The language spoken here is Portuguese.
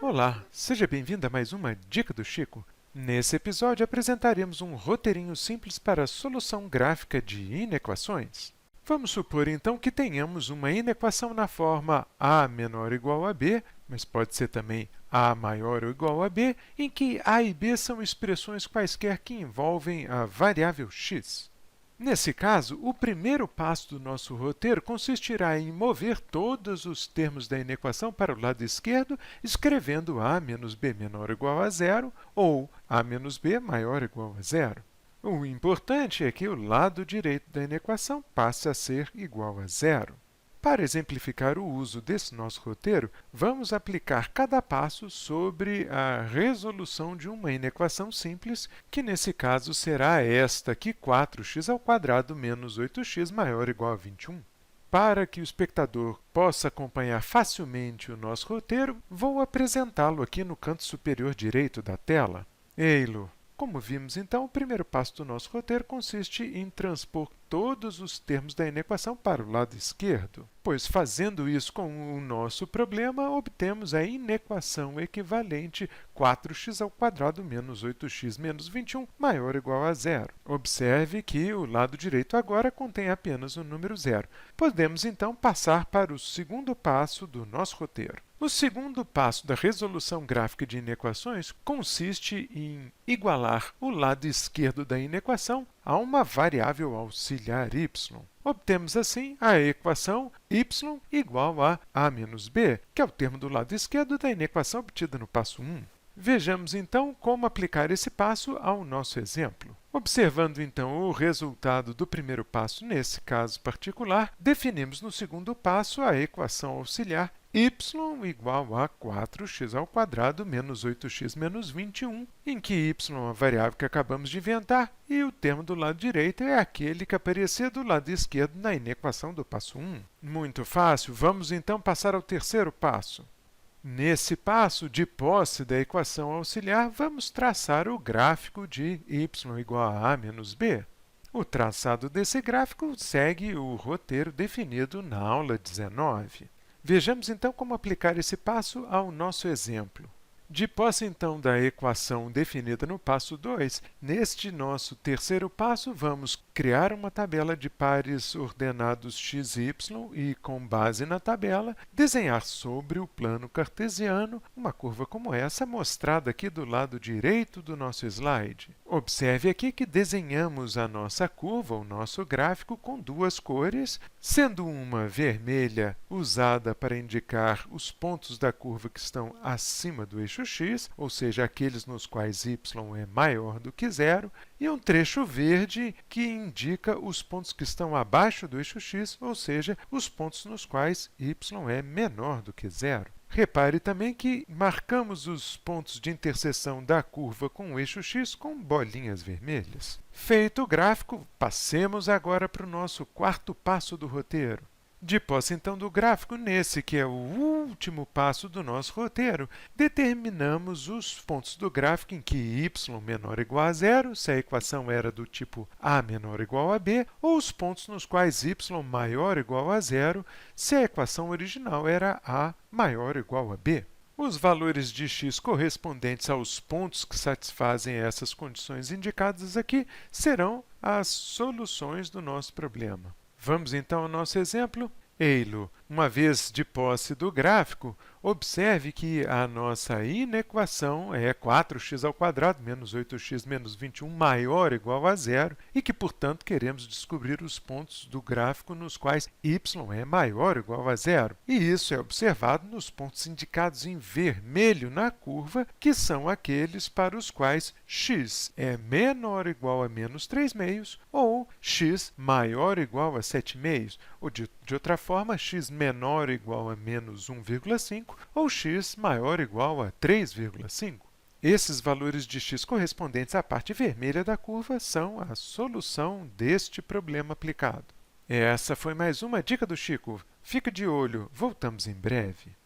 Olá, seja bem-vindo a mais uma Dica do Chico. Nesse episódio apresentaremos um roteirinho simples para a solução gráfica de inequações. Vamos supor então que tenhamos uma inequação na forma a menor ou igual a b, mas pode ser também a maior ou igual a b, em que a e b são expressões quaisquer que envolvem a variável x. Nesse caso, o primeiro passo do nosso roteiro consistirá em mover todos os termos da inequação para o lado esquerdo, escrevendo a menos b menor ou igual a zero ou a menos b maior ou igual a zero. O importante é que o lado direito da inequação passe a ser igual a zero. Para exemplificar o uso desse nosso roteiro, vamos aplicar cada passo sobre a resolução de uma inequação simples, que nesse caso será esta aqui, 4x² menos 8x maior ou igual a 21. Para que o espectador possa acompanhar facilmente o nosso roteiro, vou apresentá-lo aqui no canto superior direito da tela. Ei-lo! Como vimos então, o primeiro passo do nosso roteiro consiste em transpor todos os termos da inequação para o lado esquerdo, pois fazendo isso com o nosso problema, obtemos a inequação equivalente 4x² menos 8x menos 21 maior ou igual a zero. Observe que o lado direito agora contém apenas o número zero. Podemos então passar para o segundo passo do nosso roteiro. O segundo passo da resolução gráfica de inequações consiste em igualar o lado esquerdo da inequação a uma variável auxiliar y. Obtemos assim a equação y igual a a menos b, que é o termo do lado esquerdo da inequação obtida no passo 1. Vejamos então como aplicar esse passo ao nosso exemplo. Observando então o resultado do primeiro passo nesse caso particular, definimos no segundo passo a equação auxiliar y igual a 4x² menos 8x menos 21, em que y é uma variável que acabamos de inventar e o termo do lado direito é aquele que aparecia do lado esquerdo na inequação do passo 1. Muito fácil, vamos então passar ao terceiro passo. Nesse passo, de posse da equação auxiliar, vamos traçar o gráfico de y igual a a menos b. O traçado desse gráfico segue o roteiro definido na aula 19. Vejamos então como aplicar esse passo ao nosso exemplo. De posse então da equação definida no passo 2, neste nosso terceiro passo vamos criar uma tabela de pares ordenados x e y e, com base na tabela, desenhar sobre o plano cartesiano uma curva como essa mostrada aqui do lado direito do nosso slide. Observe aqui que desenhamos a nossa curva, o nosso gráfico, com duas cores, sendo uma vermelha usada para indicar os pontos da curva que estão acima do eixo x, ou seja, aqueles nos quais y é maior do que zero, e um trecho verde que indica os pontos que estão abaixo do eixo x, ou seja, os pontos nos quais y é menor do que zero. Repare também que marcamos os pontos de interseção da curva com o eixo x com bolinhas vermelhas. Feito o gráfico, passemos agora para o nosso quarto passo do roteiro. De posse então do gráfico, nesse que é o último passo do nosso roteiro, determinamos os pontos do gráfico em que y menor ou igual a zero, se a equação era do tipo a menor ou igual a b, ou os pontos nos quais y maior ou igual a zero, se a equação original era a maior ou igual a b. Os valores de x correspondentes aos pontos que satisfazem essas condições indicadas aqui serão as soluções do nosso problema. Vamos então ao nosso exemplo. Ei-lo! Uma vez de posse do gráfico, observe que a nossa inequação é 4x² menos 8x menos 21 maior ou igual a zero e que, portanto, queremos descobrir os pontos do gráfico nos quais y é maior ou igual a zero. E isso é observado nos pontos indicados em vermelho na curva, que são aqueles para os quais x é menor ou igual a menos 3/2 ou x maior ou igual a 7/2, ou de outra forma, x menor ou igual a menos 1,5 ou x maior ou igual a 3,5. Esses valores de x correspondentes à parte vermelha da curva são a solução deste problema aplicado. Essa foi mais uma Dica do Chico. Fica de olho, voltamos em breve.